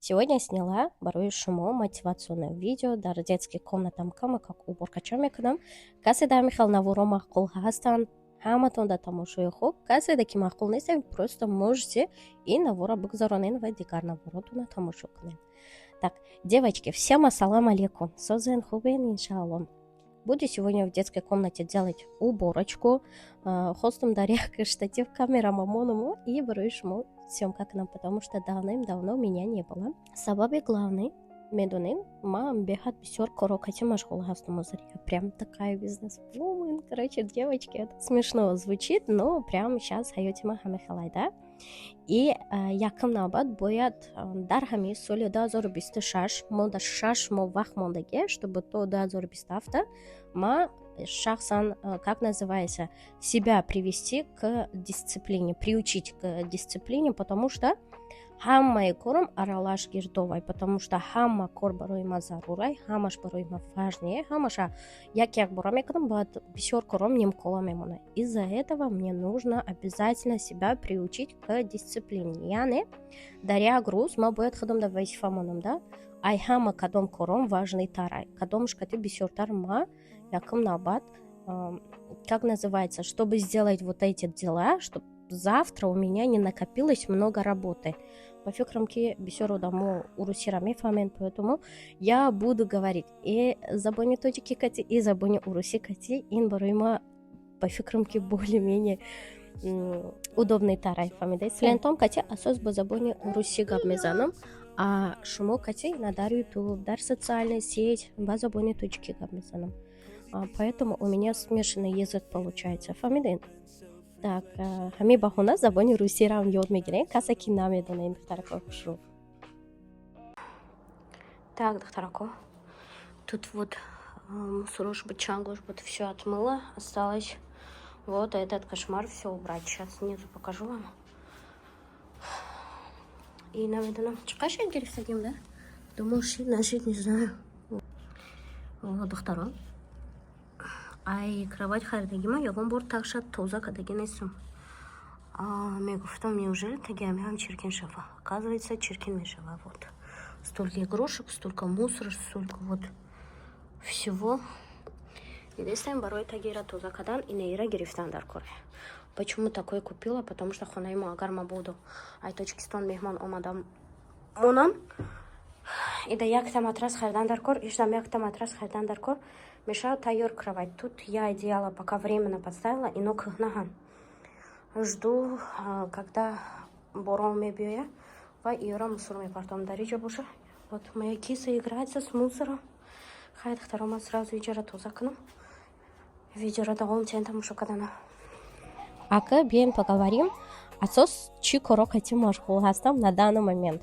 Сегодня сняла барои шумо мотивационное видео дар детских комнатам кама как уборкача мекунам. Касе дар михал навуро маъқул ҳастанд, ҳаматон дар тамошои хуб. Касе да ки маъқул нестанд, просто можете и навора бигзаронед ва дигар наворотона тамошо кунед. Так, девочки, всем ассалам алейкум. Созен хубен, иншаллах. Буду сегодня в детской комнате делать уборочку. Хостом дарьяка штатив камера мамоному и барои шумо съемка к нам, потому что давным-давно меня не было. Сабаби главный медунин мам бехат бисёр корокати машгул ҳастам озир. Я прям такая бизнес-вумен. Короче, девочки, это смешно звучит, но прям сейчас ҳаёти ма ҳамехалай, да? И якам навбат бояд дар ҳамин соли 2026 монда 6 моҳ вақт мондагӣ, чтобы то 2027 ма шахсан, как называется, себя привести к дисциплине, приучить к дисциплине, потому что ҳамаи корам аралаш гирдовай, потому что ҳама кор барои ма зарурай, ҳамаш барои ма важнее, ҳамаша як бора мекунам, баъд бисёр корам нимкола мемонад. Из-за этого мне нужно обязательно себя приучить к дисциплине. Яъне дар як рӯз ма бояд худамда вазифа монам, да? Ай ҳама кадом корам важнитарай, кадомаш кати бисёртар ма якам навбат, как называется, чтобы сделать вот эти дела, чтобы завтра у меня не накопилось много работы. По фикрам ки бисёр одамо урусиро мефаҳмед, поэтому я буду говорить и забони тоҷики кати, и забони уруси кати. Ин барои ма по фикрам ки более-менее удобный тарай, фаҳмидаед? Клиентом кати асос ба забони уруси гап мезанам, а шумо кати дар YouTube, дар социальная сеть ба забони тоҷики гап мезанам. Поэтому у меня смешанный язык получается, фаҳмидед? Так, ҳамин баҳона забони русиram ёд мегирем, касе ки намедонем, духтарако хушрӯ. Так, духтарако, тут вот мусорош бы, чангуш бы все отмыла, осталось вот этот кошмар все убрать. Сейчас снизу покажу вам. И наведено. Чекаши гирифтагим, да? Думаю, шить, нашить, не знаю. Вот, духтаро. Ай кровать харидагима ягон бор так шад тоза кардаги нестам. Мегуфтам, неужели таги ҳамеҳам чиркин шава? Оказывается, чиркин мешава. Вот столько игрушек, столько мусора, столько вот всего. Единственное, барои тагира тоза кардан инеира гирифтан дар кор. Почему такое купила? Потому что хонаимо агар ма буду ай Тоҷикистон меҳмон омадам монам, ида якта матрас харидан дар кор, ишдам якта матрас харидан дар кор, мешавад тайёр кровать. Тут я одеяло пока временно подставила, и ног наган. Жду, когда борон мебиоя, ва иёра мусор мепартам дар иҷа боша. Вот моя киса играется с мусором. Хайд хтарома сразу иҷара тоза кунам. Видеоро давом тен тамошо кардана. Ака, бием поговорим. Асос чӣ коро кати машғул ҳастам на данный момент.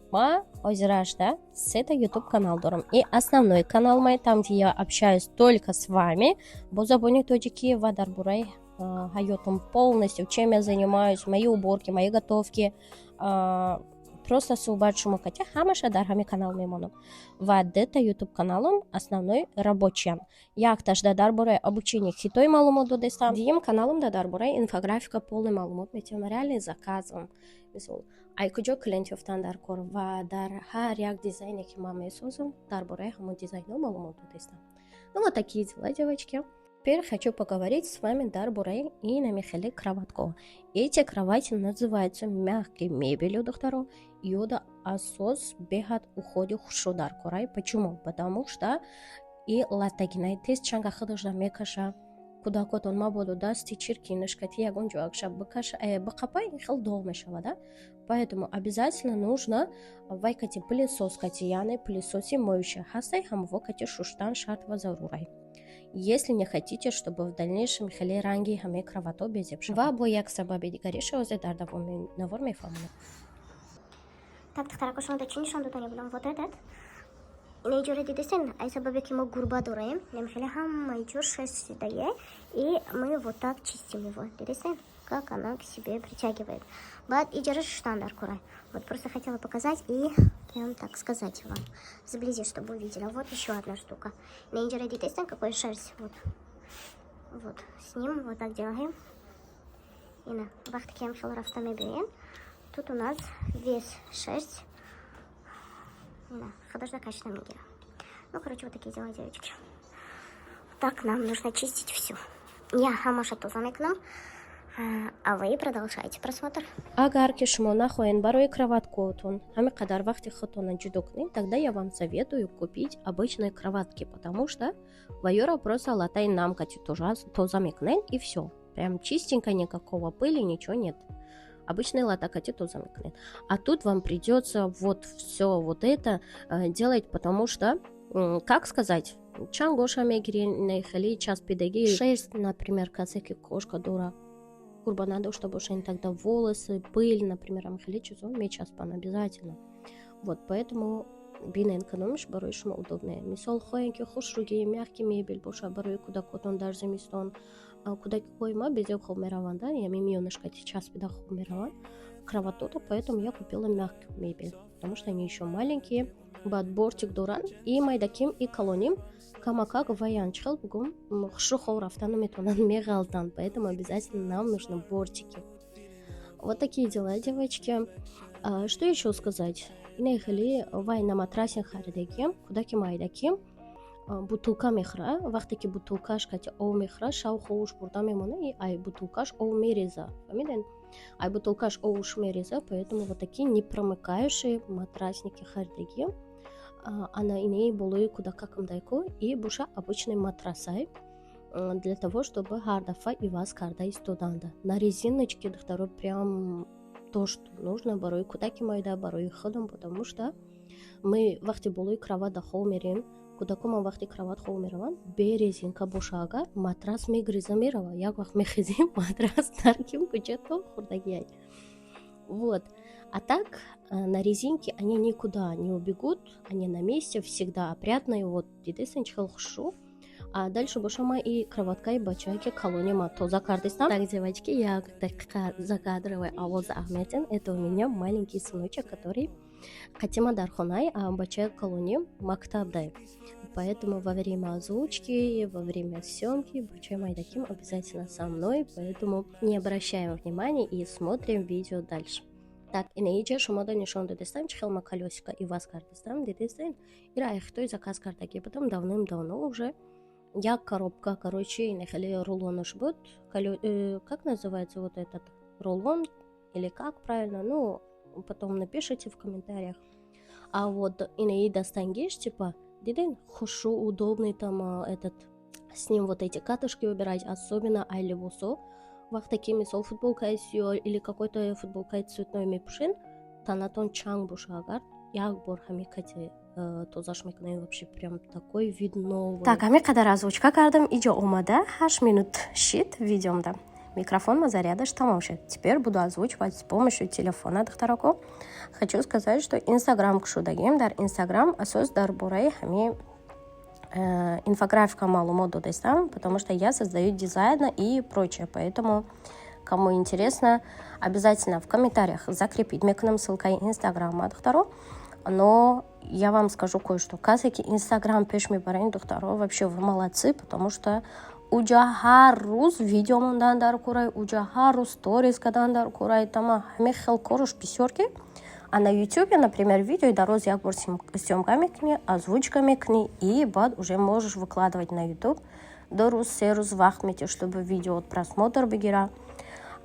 Ма ҳозираш да 3 YouTube канал дорам. И основной канал мой, там где я общаюсь только с вами, бо забони тоҷики ва дар бораи ҳаётам полностью, чем я занимаюсь, мои уборки, мои готовки, просто суҳбат шумо кати ҳамаша дар ҳамин канал мемонам. Ва дета YouTube каналам основной рабочиям. Якташ да дар бораи обучения хитой маълумот додестам. Дигим каналам да дар бораи инфографика полный маълумот метавонам реально заказам. Мисол ай куҷо клиент ёфтан дар кор ва дар ҳар як дизайне ки ман месозам дар бораи ҳамон дизайнҳо маълумот додестам. Ну вот такие дела, девочки. Теперь хочу поговорить с вами дар бораи ин хеле кроватко. Эти кровати называются мягкой мебелью, духтаро. Йода асос бехат уходи хушро дар корай. Почему? Потому что и латагинай тест чанга художда мекаша. Кудакотон мабодо дасти чиркинаш кати ягон ҷоякша бикаша бақапай хел дог мешава, да? Поэтому обязательно нужно вай кати пылесос кати, яъне пылесоси моющая ҳастай ҳамво кати шуштан шарт ва зарурай. Если не хотите, чтобы в дальнейшем хеле ранги ҳамаи кровато безеб шавад. Ва бо як сабаби дигари шавозе дар давоми навор мефаҳмонам. Так, духтарако, шумо да чӣ нишон додани будам? Вот этот. Ина иҷора дидестен, ай сабабе ки мо гурба дорем, немхеле ҳамаи ҷо шерстидае, и мы вот так чистим его. Дидестен, как она к себе притягивает. Баъд иҷора шуштан дар корай. Вот просто хотела показать и прям так сказать вам. Сблизи, чтобы увидели. Вот еще одна штука. На иҷора дидестен, какой шерсть. Вот с ним вот так делаем. Ина вақте ки ҳам хел рафта мебиёем, тут у нас весь шерсть Хадажда качественно мигера. Ну, короче, вот такие дела, девочки. Так, нам нужно чистить все. Я хамаша тузамекнам, а вы продолжайте просмотр. Агар ки шумо нахоҳед барои кроваткотон ҳами қадар вақти худтонро ҷудо кунед, тогда я вам советую купить обычные кроватки, потому что вы её просто латай намкати тоза мекунед и все. Прям чистенько, никакого пыли, ничего нет. Обычные латакати тоза мекунед. А тут вам придется вот все вот это делать, потому что, как сказать, чангоша мегирин хали час педеги шерсть, например, касеки кошка дура. Курба надо, чтобы уж тогда волосы, пыль, например, амхаличу, мечас пан обязательно. Вот, поэтому бина экономишь, барой шума удобнее. Мисол хоенки хушруги, мягкий мебель, боша барой куда котон даже заместон, куда койма без холмераван, да, я мимионышка час педа холмераван, кроватота, поэтому я купила мягкую мебель, потому что они еще маленькие, бад бортик дуран, и майдаким, и колоним, камакак ваянчхал бугум хшухол рафтану метонан мегалдан, поэтому обязательно нам нужны бортики. Вот такие дела, девочки. Что еще сказать? Инехали вай на матрасе харедеки, кудаки майдаки, бутулка мехра, вахтаки бутулкаш кати о мехра, шау хоуш бурда мемоне, и ай бутулкаш о мереза. Фамилен? Ай бутулкаш о уш мереза, поэтому вот такие непромыкающие матрасники харедеки. Она иней болы куда как дайко и буша обычный матрасай для того, чтобы гардафа и вас карда из туданда. На резиночке доктору прям то, что нужно, барой кудаки майда, барой ходом, потому что мы вахти болы кровать да холмерин, куда кома вахти кровать холмерован, березинка бушага, матрас мегризамирова, як вах мехизим, матрас тарким кучето хурдагияй. Вот. А так, на резинке они никуда не убегут, они на месте, всегда опрятные. Вот, единственный хшу. А дальше бушама и кроватка, и бачайки, колонима, то закардистан. Так, девочки, я такая закадровая авоз Ахметин. Это у меня маленький сыночек, который Катима Дархонай, а бачай колония Мактабдай. Поэтому во время озвучки, во время съемки бачай Майдаким обязательно со мной, поэтому не обращаем внимания и смотрим видео дальше. Так, инейже шумада нишон дадистан, чхелма колесика и вас кардистан, дедистан, и райхтой заказ картаки. Потом давным-давно уже я коробка, короче, инехали рулон жбут, как называется вот этот рулон, или как правильно, ну, потом напишите в комментариях. А вот иней достанешь, типа, дедин, хушу, удобный там этот, с ним вот эти катышки выбирать, особенно айливусо. Вах такими сол футболка или какой-то футболка цветной мепшин, танатон чанг бушагар, як борхами кати то зашмекнем вообще прям такой вид новый. Так, ами кадар озвучка кардам, иджо омада, 8 минут шит видеомда. Микрофон зарядыш тамом шит. Теперь буду озвучивать с помощью телефона дохтарако. Хочу сказать, что Инстаграм кшудагем, дар Инстаграм асос дар бурай хами инфографика мало моду дестам, потому что я создаю дизайны и прочее, поэтому кому интересно, обязательно в комментариях закрепить меканом ссылкой Инстаграма доктору, но я вам скажу кое-что. Казаки Инстаграм пешми барин доктору, вообще вы молодцы, потому что уджахарус видео мундан дар курай, уджахарус сторис кадан дар курай, тама хмехел коруш писёрки. А на YouTube, например, видео и дороз як бор съемками кни, озвучками кни, и бад уже можешь выкладывать на YouTube. Дорус серус вахмете, чтобы видео от просмотр бегера.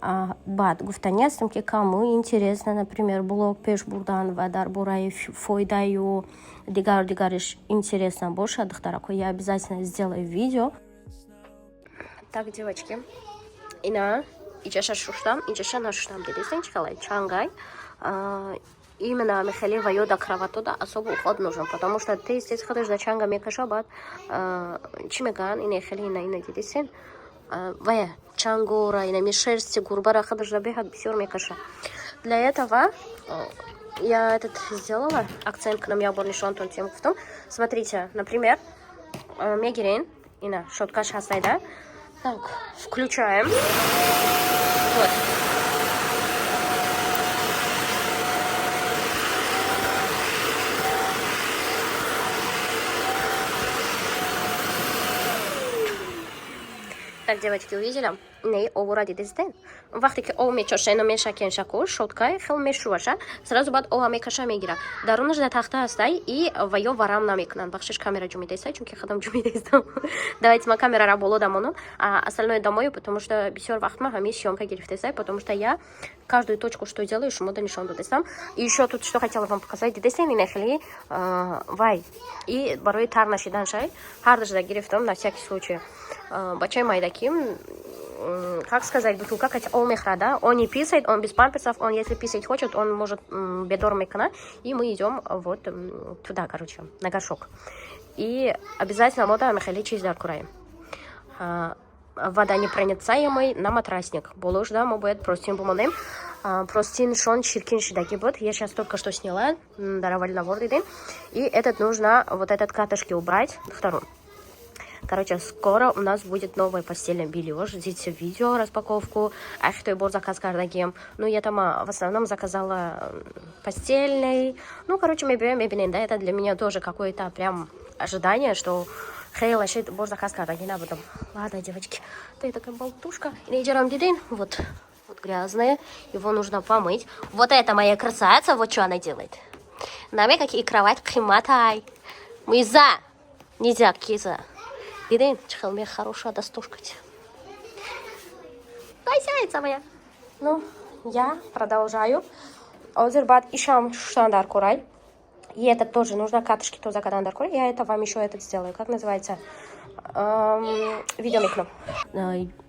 Бад гуфтания съемки, кому интересно, например, блог пеш бурдан вадар бурай фойдаю дигариш интересно больше дохтарако, я обязательно сделаю видео. Так, девочки, ина ичаша шуштам, ичаша нашуштам, дедесен чхалай чангай. Именно Михаил Вайода кроватода особо уход нужен, потому что ты здесь ходишь за чанга мекашабат, чимеган и нехали на инагидисен, вая чангура и на мишерсти гурбара ходишь за бега бисер мекаша. Для этого я этот сделала акцент к нам я борнишь Антон тем в том. Смотрите, например, мегерин и на шотка шастайда. Так, включаем. Вот. Так, девочки, увидели? не овора дидистен. Вақте ки об мечошено мешакен шаку шоткай хел мешуваша сразу баъд оба мекаша мегира дарунаш да тахта астай и ва ё варам намекунанд. Бахшиш камера ҷу медестай чунки хадам ҷу медестам. Давайте ма камерара боло дамону, а остальное домой, потому что бисёр вақт ма ҳамин съёмка гирифтестай, потому что я каждую точку, что делаю, шумо да нишон додестам. И ещё тут что хотела вам показать, дидестен ин хели вай и барои тар нашидан шай ҳар дажда гирифтам на всякий случай. Бачаи майдаки, как сказать, бутылка, хотя он мехрада, он не писает, он без памперсов, он если писать хочет, он может бедор мекана, и мы идем вот туда, короче, на горшок. И обязательно мода мехали чиздар кураем. Вода непроницаемый на матрасник. Болуш, да, мы будет простин буманем. Простин шон чиркин шидаки вот. Я сейчас только что сняла, даровали на ворды. И этот нужно, вот этот катышки убрать. Второй. Короче, скоро у нас будет новое постельное белье. Ждите видео, распаковку. А кто и бор заказ кардагем. Ну, я там в основном заказала постельный. Ну, короче, да, это для меня тоже какое-то прям ожидание, что хей, лошадь, бор заказ кардагем. А потом, ладно, девочки, ты такая болтушка. Вот грязное. Его нужно помыть. Вот это моя красавица, вот что она делает. Нами какие кровать кхиматай. Мы за. Нельзя, киза. Видите, чхалме хорошая достушкать. Кайсяйца моя. Ну, я продолжаю. Озербат ишам штандар курай. И это тоже нужно катышки то за кадандар курай. Я это вам еще этот сделаю. Как называется? Видеомикно.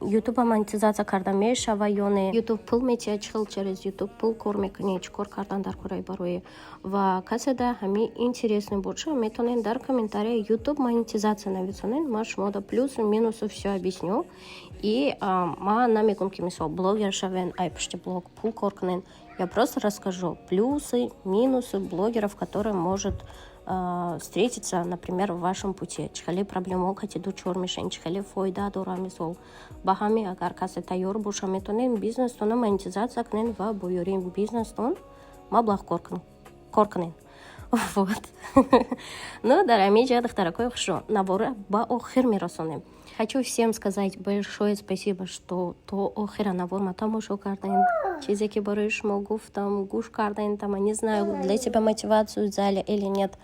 YouTube монетизация кардаме шавайоне. YouTube пул метия чхал через YouTube пул кормекне чкор кардандар курай барои. Ва каседа хами интересный больше метонен дар комментарии YouTube монетизация навицонен маш мода плюсы минусы все объясню. И ма намекунки мисо блогер шавен айпшти блог пул коркнен. Я просто расскажу плюсы, минусы блогеров, которые может встретиться, например, в вашем пути. Чхали проблему кати ду чормишен, чхали фойда дорамисол. Бахами агар касе тайор бушаметонен бизнес тона монетизация кнен ва буюрим бизнес тон маблах коркнен. Вот. Ну, дорогие докторы, хорошо. Наборы ба охир миросонем. Хочу всем сказать большое спасибо, что то охира набор матаму шокарден. Чизеки барыш могу там гуш карден там, не знаю, для тебя мотивацию взяли или нет.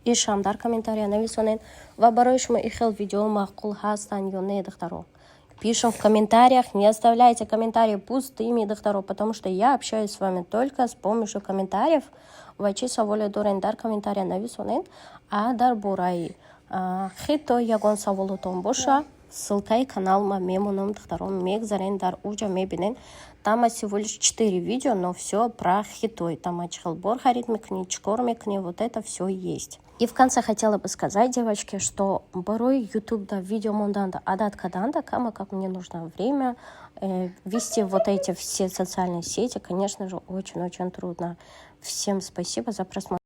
И шамдар комментария нависонен. Вабарыш мы ихел видео махкул хастан юне доктору. Пишем в комментариях, не оставляйте комментарии пустыми, доктору, потому что я общаюсь с вами только с помощью комментариев. Вачи саволе дорен дар комментария нависонен, а дар бураи. Хито ягон саволотон боша, ссылкой канал мемуном доктором мегзарен дар уджа мебинен. Там всего лишь 4 видео, но все про хитой. Там ачхалбор харитмикни, чкормикни, вот это все есть. И в конце хотела бы сказать, девочки, что порой YouTube, да, видео монданда, адат каданда, кама, как мне нужно время вести вот эти все социальные сети, конечно же, очень-очень трудно. Всем спасибо за просмотр.